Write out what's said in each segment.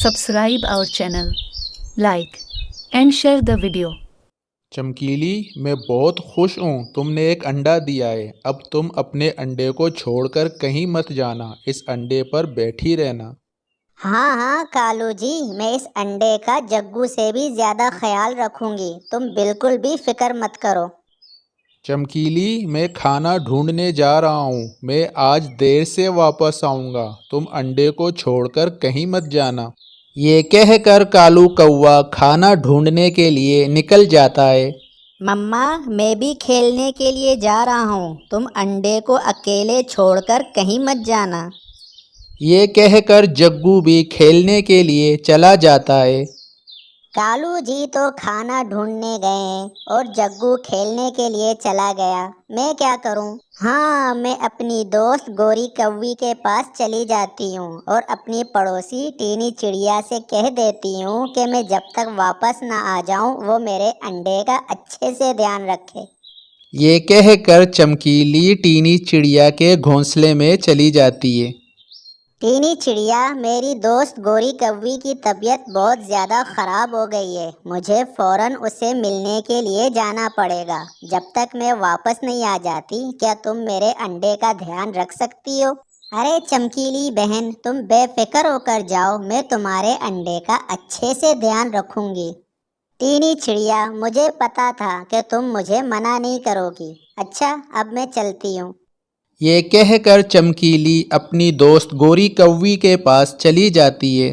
Subscribe our channel, like and share the video. चमकीली, मैं बहुत खुश हूँ। तुमने एक अंडा दिया है। अब तुम अपने अंडे को छोड़कर कहीं मत जाना। इस अंडे पर बैठी रहना। हाँ हाँ कालू जी, मैं इस अंडे का जग्गू से भी ज्यादा ख्याल रखूंगी। तुम बिल्कुल भी फिक्र मत करो। चमकीली, मैं खाना ढूंढने जा रहा हूँ। मैं आज देर से वापस आऊँगा। तुम अंडे को छोड़कर कहीं मत जाना। ये कहकर कालू कौवा खाना ढूंढने के लिए निकल जाता है। मम्मा, मैं भी खेलने के लिए जा रहा हूँ। तुम अंडे को अकेले छोड़कर कहीं मत जाना। ये कहकर जग्गू भी खेलने के लिए चला जाता है। कालू जी तो खाना ढूंढने गए और जग्गू खेलने के लिए चला गया। मैं क्या करूं? हाँ, मैं अपनी दोस्त गोरी कौवी के पास चली जाती हूँ और अपनी पड़ोसी टीनी चिड़िया से कह देती हूँ कि मैं जब तक वापस ना आ जाऊँ वो मेरे अंडे का अच्छे से ध्यान रखे। ये कहकर चमकीली टीनी चिड़िया के घोंसले में चली जाती है। टीनी चिड़िया, मेरी दोस्त गोरी कौवी की तबीयत बहुत ज़्यादा ख़राब हो गई है। मुझे फ़ौरन उससे मिलने के लिए जाना पड़ेगा। जब तक मैं वापस नहीं आ जाती, क्या तुम मेरे अंडे का ध्यान रख सकती हो? अरे चमकीली बहन, तुम बेफिक्र होकर जाओ, मैं तुम्हारे अंडे का अच्छे से ध्यान रखूंगी। टीनी चिड़िया, मुझे पता था कि तुम मुझे मना नहीं करोगी। अच्छा, अब मैं चलती हूँ। ये कहकर चमकीली अपनी दोस्त गोरी कौवी के पास चली जाती है।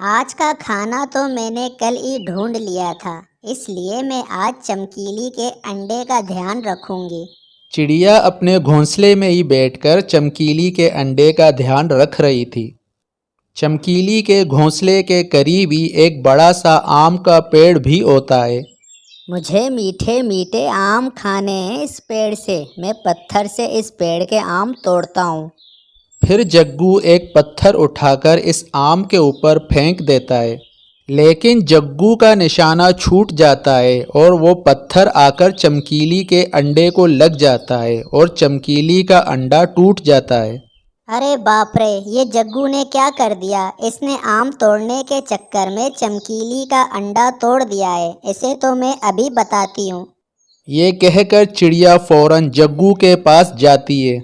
आज का खाना तो मैंने कल ही ढूंढ लिया था, इसलिए मैं आज चमकीली के अंडे का ध्यान रखूंगी। चिड़िया अपने घोंसले में ही बैठकर चमकीली के अंडे का ध्यान रख रही थी। चमकीली के घोंसले के करीब ही एक बड़ा सा आम का पेड़ भी होता है। मुझे मीठे मीठे आम खाने हैं इस पेड़ से। मैं पत्थर से इस पेड़ के आम तोड़ता हूँ। फिर जग्गू एक पत्थर उठाकर इस आम के ऊपर फेंक देता है, लेकिन जग्गू का निशाना छूट जाता है और वो पत्थर आकर चमकीली के अंडे को लग जाता है और चमकीली का अंडा टूट जाता है। अरे बाप रे, ये जग्गू ने क्या कर दिया? इसने आम तोड़ने के चक्कर में चमकीली का अंडा तोड़ दिया है। इसे तो मैं अभी बताती हूँ। ये कहकर चिड़िया फौरन जग्गू के पास जाती है।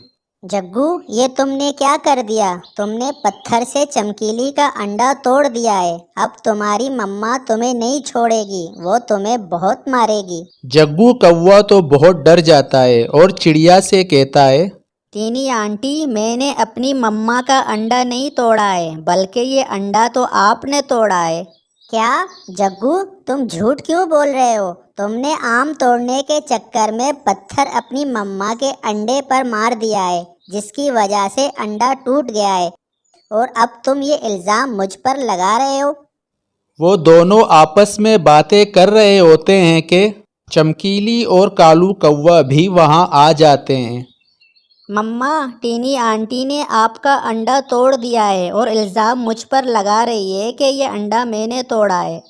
जग्गू, ये तुमने क्या कर दिया? तुमने पत्थर से चमकीली का अंडा तोड़ दिया है। अब तुम्हारी मम्मा तुम्हें नहीं छोड़ेगी, वो तुम्हें बहुत मारेगी। जग्गू कौवा तो बहुत डर जाता है और चिड़िया से कहता है, टीनी आंटी, मैंने अपनी मम्मा का अंडा नहीं तोड़ा है, बल्कि ये अंडा तो आपने तोड़ा है। क्या जग्गू, तुम झूठ क्यों बोल रहे हो? तुमने आम तोड़ने के चक्कर में पत्थर अपनी मम्मा के अंडे पर मार दिया है, जिसकी वजह से अंडा टूट गया है, और अब तुम ये इल्ज़ाम मुझ पर लगा रहे हो। वो दोनों आपस में बातें कर रहे होते हैं कि चमकीली और कालू कौवा भी वहाँ आ जाते हैं। मम्मा, टीनी आंटी ने आपका अंडा तोड़ दिया है और इल्ज़ाम मुझ पर लगा रही है कि ये अंडा मैंने तोड़ा है।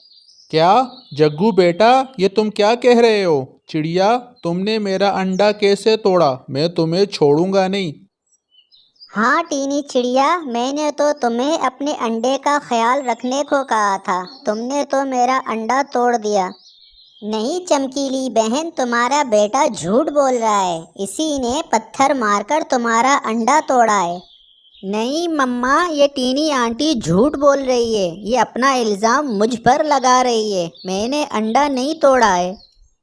क्या जग्गू बेटा, ये तुम क्या कह रहे हो? चिड़िया, तुमने मेरा अंडा कैसे तोड़ा? मैं तुम्हें छोड़ूंगा नहीं। हाँ टीनी चिड़िया, मैंने तो तुम्हें अपने अंडे का ख्याल रखने को कहा था। तुमने तो मेरा अंडा तोड़ दिया। नहीं चमकीली बहन, तुम्हारा बेटा झूठ बोल रहा है। इसी ने पत्थर मारकर तुम्हारा अंडा तोड़ा है। नहीं मम्मा, ये टीनी आंटी झूठ बोल रही है। ये अपना इल्ज़ाम मुझ पर लगा रही है। मैंने अंडा नहीं तोड़ा है।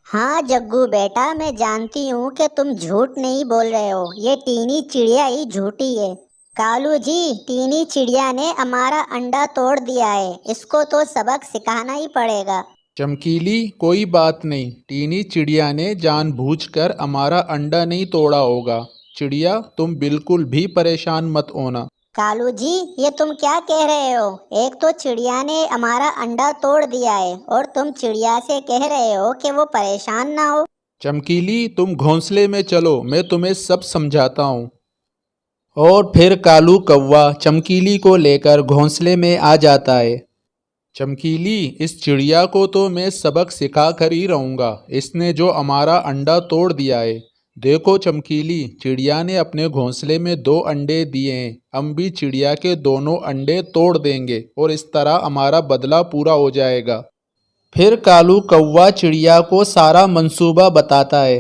हाँ जग्गू बेटा, मैं जानती हूँ कि तुम झूठ नहीं बोल रहे हो। ये टीनी चिड़िया ही झूठी है। कालू जी, टीनी चिड़िया ने हमारा अंडा तोड़ दिया है। इसको तो सबक सिखाना ही पड़ेगा। चमकीली, कोई बात नहीं। टीनी चिड़िया ने जानबूझकर हमारा अंडा नहीं तोड़ा होगा। चिड़िया, तुम बिल्कुल भी परेशान मत होना। कालू जी, ये तुम क्या कह रहे हो? एक तो चिड़िया ने हमारा अंडा तोड़ दिया है और तुम चिड़िया से कह रहे हो कि वो परेशान ना हो। चमकीली, तुम घोंसले में चलो, मैं तुम्हें सब समझाता हूँ। और फिर कालू कौवा चमकीली को लेकर घोंसले में आ जाता है। चमकीली, इस चिड़िया को तो मैं सबक सिखा कर ही रहूँगा। इसने जो हमारा अंडा तोड़ दिया है, देखो चमकीली, चिड़िया ने अपने घोंसले में 2 अंडे दिए हैं। हम भी चिड़िया के दोनों अंडे तोड़ देंगे और इस तरह हमारा बदला पूरा हो जाएगा। फिर कालू कौवा चिड़िया को सारा मंसूबा बताता है।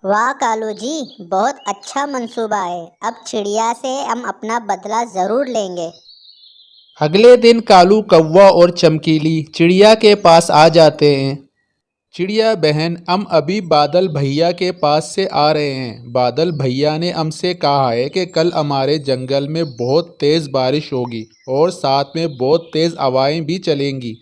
वाह कालू जी, बहुत अच्छा मंसूबा है। अब चिड़िया से हम अपना बदला जरूर लेंगे। अगले दिन कालू कौवा और चमकीली चिड़िया के पास आ जाते हैं। चिड़िया बहन, हम अभी बादल भैया के पास से आ रहे हैं। बादल भैया ने हमसे कहा है कि कल हमारे जंगल में बहुत तेज़ बारिश होगी और साथ में बहुत तेज़ हवाएं भी चलेंगी।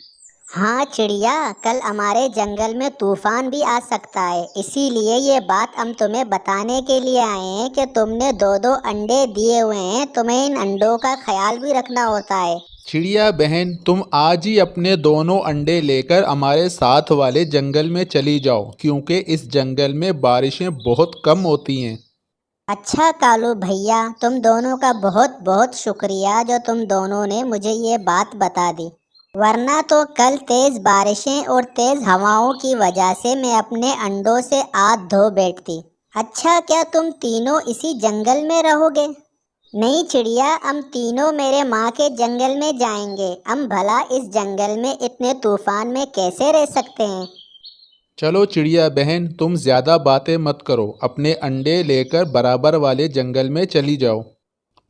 हाँ चिड़िया, कल हमारे जंगल में तूफान भी आ सकता है। इसीलिए ये बात हम तुम्हें बताने के लिए आए हैं कि तुमने 2-2 अंडे दिए हुए हैं, तुम्हें इन अंडों का ख्याल भी रखना होता है। चिड़िया बहन, तुम आज ही अपने दोनों अंडे लेकर हमारे साथ वाले जंगल में चली जाओ, क्योंकि इस जंगल में बारिशें बहुत कम होती हैं। अच्छा कालू भैया, तुम दोनों का बहुत बहुत शुक्रिया जो तुम दोनों ने मुझे ये बात बता दी, वरना तो कल तेज बारिशें और तेज हवाओं की वजह से मैं अपने अंडों से आध धो बैठती। अच्छा, क्या तुम तीनों इसी जंगल में रहोगे? नहीं चिड़िया, हम तीनों मेरे माँ के जंगल में जाएंगे। हम भला इस जंगल में इतने तूफान में कैसे रह सकते हैं? चलो चिड़िया बहन, तुम ज़्यादा बातें मत करो, अपने अंडे लेकर बराबर वाले जंगल में चली जाओ।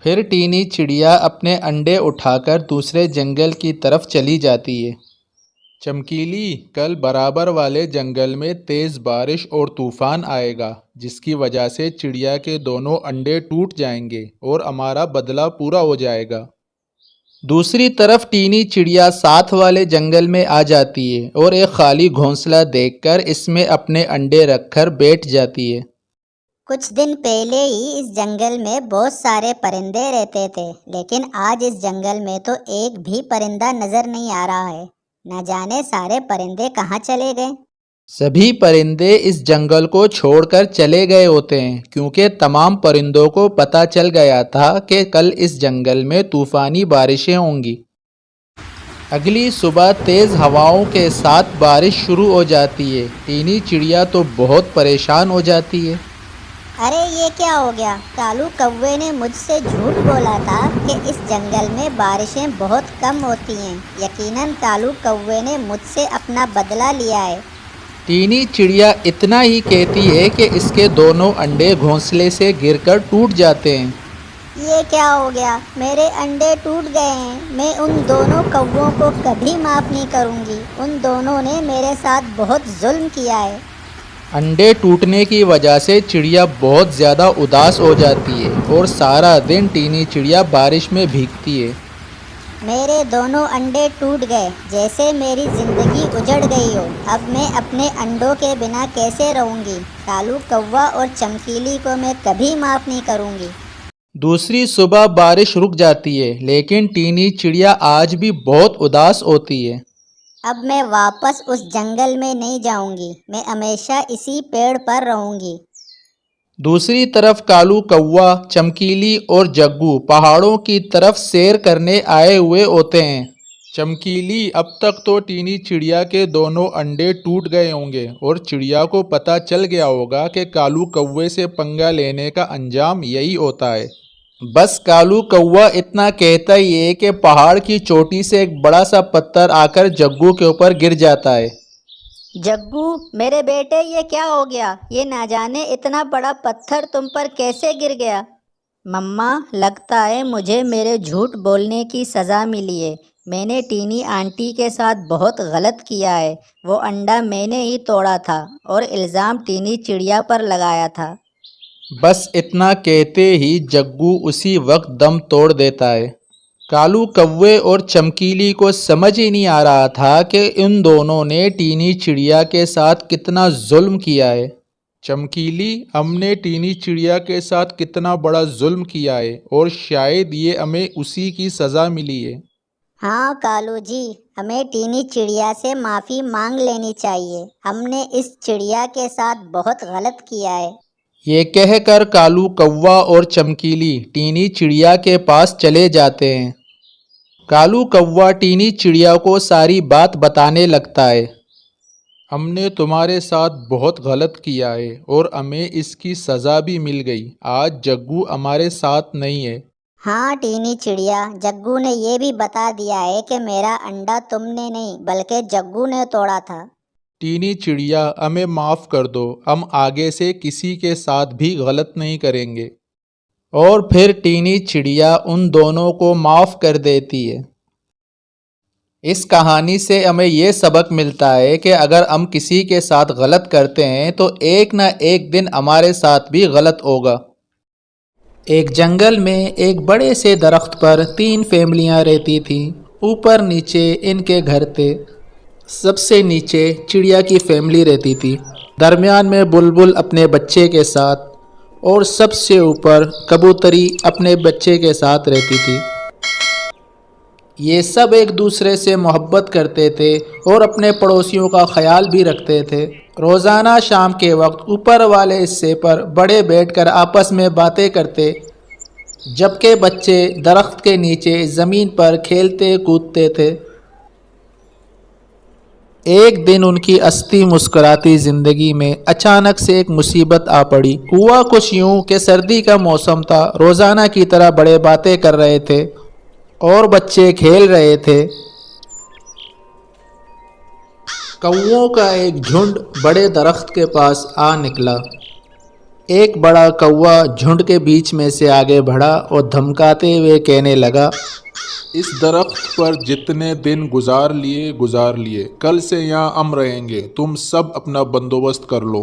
फिर टीनी चिड़िया अपने अंडे उठाकर दूसरे जंगल की तरफ चली जाती है। चमकीली, कल बराबर वाले जंगल में तेज़ बारिश और तूफान आएगा, जिसकी वजह से चिड़िया के दोनों अंडे टूट जाएंगे और हमारा बदला पूरा हो जाएगा। दूसरी तरफ टीनी चिड़िया साथ वाले जंगल में आ जाती है और एक खाली घोंसला देखकर इसमें अपने अंडे रखकर बैठ जाती है। कुछ दिन पहले ही इस जंगल में बहुत सारे परिंदे रहते थे, लेकिन आज इस जंगल में तो एक भी परिंदा नजर नहीं आ रहा है। न जाने सारे परिंदे कहाँ चले गए। सभी परिंदे इस जंगल को छोड़कर चले गए होते हैं, क्योंकि तमाम परिंदों को पता चल गया था कि कल इस जंगल में तूफानी बारिशें होंगी। अगली सुबह तेज़ हवाओं के साथ बारिश शुरू हो जाती है। टीनी चिड़िया तो बहुत परेशान हो जाती है। अरे ये क्या हो गया? कालू कौवे ने मुझसे झूठ बोला था कि इस जंगल में बारिशें बहुत कम होती हैं। यकीनन कालू कौवे ने मुझसे अपना बदला लिया है। टीनी चिड़िया इतना ही कहती है कि इसके दोनों अंडे घोंसले से गिरकर टूट जाते हैं। ये क्या हो गया? मेरे अंडे टूट गए हैं। मैं उन दोनों कौवों को कभी माफ़ नहीं करूँगी। उन दोनों ने मेरे साथ बहुत जुल्म किया है। अंडे टूटने की वजह से चिड़िया बहुत ज़्यादा उदास हो जाती है और सारा दिन टीनी चिड़िया बारिश में भीगती है। मेरे दोनों अंडे टूट गए, जैसे मेरी ज़िंदगी उजड़ गई हो। अब मैं अपने अंडों के बिना कैसे रहूँगी? कालू कौवा और चमकीली को मैं कभी माफ़ नहीं करूँगी। दूसरी सुबह बारिश रुक जाती है, लेकिन टीनी चिड़िया आज भी बहुत उदास होती है। अब मैं वापस उस जंगल में नहीं जाऊँगी। मैं हमेशा इसी पेड़ पर रहूँगी। दूसरी तरफ कालू कौवा, चमकीली और जग्गू पहाड़ों की तरफ सैर करने आए हुए होते हैं। चमकीली, अब तक तो टीनी चिड़िया के दोनों अंडे टूट गए होंगे और चिड़िया को पता चल गया होगा कि कालू कौवे से पंगा लेने का अंजाम यही होता है। बस कालू कौवा इतना कहता ही है कि पहाड़ की चोटी से एक बड़ा सा पत्थर आकर जग्गू के ऊपर गिर जाता है। जग्गू मेरे बेटे, ये क्या हो गया? ये ना जाने इतना बड़ा पत्थर तुम पर कैसे गिर गया? मम्मा, लगता है मुझे मेरे झूठ बोलने की सज़ा मिली है। मैंने टीनी आंटी के साथ बहुत गलत किया है। वो अंडा मैंने ही तोड़ा था और इल्ज़ाम टीनी चिड़िया पर लगाया था। बस इतना कहते ही जग्गू उसी वक्त दम तोड़ देता है। कालू कौवे और चमकीली को समझ ही नहीं आ रहा था कि इन दोनों ने टीनी चिड़िया के साथ कितना जुल्म किया है। चमकीली, हमने टीनी चिड़िया के साथ कितना बड़ा जुल्म किया है और शायद ये हमें उसी की सज़ा मिली है। हाँ कालू जी, हमें टीनी चिड़िया से माफ़ी मांग लेनी चाहिए। हमने इस चिड़िया के साथ बहुत गलत किया है। ये कहकर कालू कौवा और चमकीली टीनी चिड़िया के पास चले जाते हैं। कालू कौवा टीनी चिड़िया को सारी बात बताने लगता है। हमने तुम्हारे साथ बहुत गलत किया है और हमें इसकी सज़ा भी मिल गई। आज जग्गू हमारे साथ नहीं है। हाँ टीनी चिड़िया, जग्गू ने ये भी बता दिया है कि मेरा अंडा तुमने नहीं बल्कि जग्गू ने तोड़ा था। टीनी चिड़िया, हमें माफ़ कर दो, हम आगे से किसी के साथ भी गलत नहीं करेंगे। और फिर टीनी चिड़िया उन दोनों को माफ़ कर देती है। इस कहानी से हमें ये सबक मिलता है कि अगर हम किसी के साथ गलत करते हैं तो एक ना एक दिन हमारे साथ भी गलत होगा। एक जंगल में एक बड़े से दरख्त पर 3 फैमिलियां रहती थीं। ऊपर नीचे इनके घर थे। सबसे नीचे चिड़िया की फैमिली रहती थी, दरमियान में बुलबुल अपने बच्चे के साथ और सबसे ऊपर कबूतरी अपने बच्चे के साथ रहती थी। ये सब एक दूसरे से मोहब्बत करते थे और अपने पड़ोसियों का ख्याल भी रखते थे। रोज़ाना शाम के वक्त ऊपर वाले हिस्से पर बड़े बैठकर आपस में बातें करते, जबकि बच्चे दरख्त के नीचे ज़मीन पर खेलते कूदते थे। एक दिन उनकी हंसती मुस्कुराती ज़िंदगी में अचानक से एक मुसीबत आ पड़ी। हुआ कुछ यूँ कि सर्दी का मौसम था। रोज़ाना की तरह बड़े बातें कर रहे थे और बच्चे खेल रहे थे। कौवों का एक झुंड बड़े दरख्त के पास आ निकला। एक बड़ा कौवा झुंड के बीच में से आगे बढ़ा और धमकाते हुए कहने लगा, इस दरख्त पर जितने दिन गुजार लिए, कल से यहाँ हम रहेंगे। तुम सब अपना बंदोबस्त कर लो।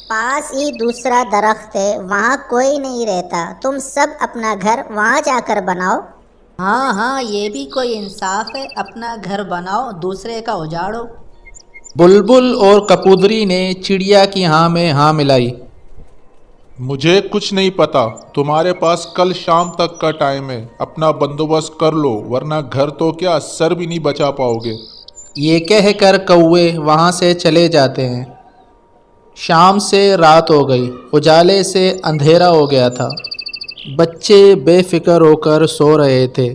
पास ही दूसरा दरख्त है, वहाँ कोई नहीं रहता। तुम सब अपना घर वहाँ जाकर बनाओ। हाँ हाँ, ये भी कोई इंसाफ है। अपना घर बनाओ, दूसरे का उजाड़ो। बुलबुल और कपूतरी ने चिड़िया की हाँ में हाँ मिलाई। मुझे कुछ नहीं पता। तुम्हारे पास कल शाम तक का टाइम है। अपना बंदोबस्त कर लो, वरना घर तो क्या सर भी नहीं बचा पाओगे। ये कहकर कौवे वहाँ से चले जाते हैं। शाम से रात हो गई, उजाले से अंधेरा हो गया था। बच्चे बेफिक्र होकर सो रहे थे,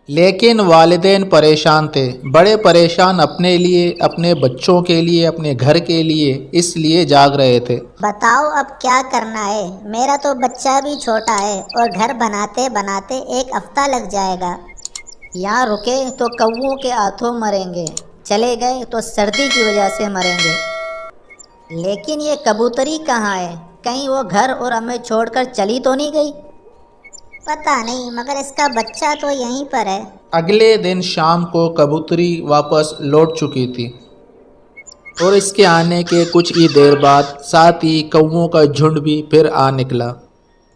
लेकिन वालिदैन परेशान थे। बड़े परेशान अपने लिए, अपने बच्चों के लिए, अपने घर के लिए, इसलिए जाग रहे थे। बताओ अब क्या करना है। मेरा तो बच्चा भी छोटा है और घर बनाते बनाते 1 हफ्ता लग जाएगा। यहाँ रुके तो कौवों के हाथों मरेंगे, चले गए तो सर्दी की वजह से मरेंगे। लेकिन ये कबूतरी कहाँ है? कहीं वो घर और हमें छोड़कर चली तो नहीं गई? पता नहीं, मगर इसका बच्चा तो यहीं पर है। अगले दिन शाम को कबूतरी वापस लौट चुकी थी और इसके आने के कुछ ही देर बाद साथ ही कौवों का झुंड भी फिर आ निकला।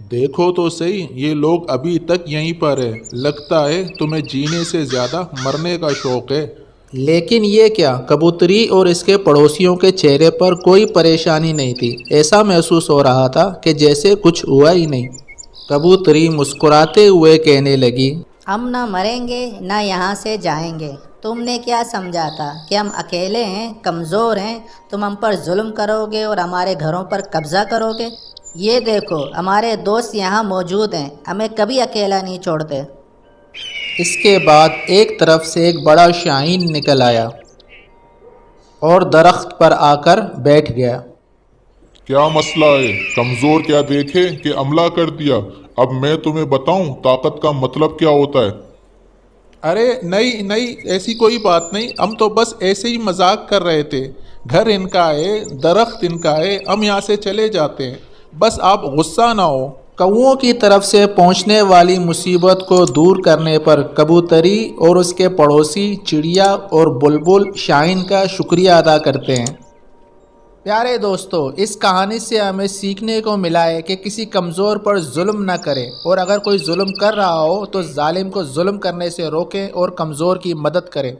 देखो तो सही, ये लोग अभी तक यहीं पर है। लगता है तुम्हें जीने से ज़्यादा मरने का शौक़ है। लेकिन ये क्या, कबूतरी और इसके पड़ोसियों के चेहरे पर कोई परेशानी नहीं थी। ऐसा महसूस हो रहा था कि जैसे कुछ हुआ ही नहीं। कबूतरी मुस्कुराते हुए कहने लगी, हम ना मरेंगे ना यहाँ से जाएंगे। तुमने क्या समझा था कि हम अकेले हैं, कमज़ोर हैं? तुम हम पर जुल्म करोगे और हमारे घरों पर कब्ज़ा करोगे? ये देखो, हमारे दोस्त यहाँ मौजूद हैं, हमें कभी अकेला नहीं छोड़ते। इसके बाद एक तरफ से एक बड़ा शाहीन निकल आया और दरख्त पर आकर बैठ गया। क्या मसला है? कमज़ोर क्या देखे कि हमला कर दिया? अब मैं तुम्हें बताऊं ताकत का मतलब क्या होता है। अरे नहीं नहीं, ऐसी कोई बात नहीं। हम तो बस ऐसे ही मजाक कर रहे थे। घर इनका है, दरख्त इनका है, हम यहाँ से चले जाते हैं। बस आप गुस्सा ना हो। कौवों की तरफ से पहुंचने वाली मुसीबत को दूर करने पर कबूतरी और उसके पड़ोसी चिड़िया और बुलबुल शाहीन का शुक्रिया अदा करते हैं। प्यारे दोस्तों, इस कहानी से हमें सीखने को मिला है कि किसी कमज़ोर पर जुल्म न करें, और अगर कोई जुल्म कर रहा हो तो जालिम को जुल्म करने से रोकें और कमज़ोर की मदद करें।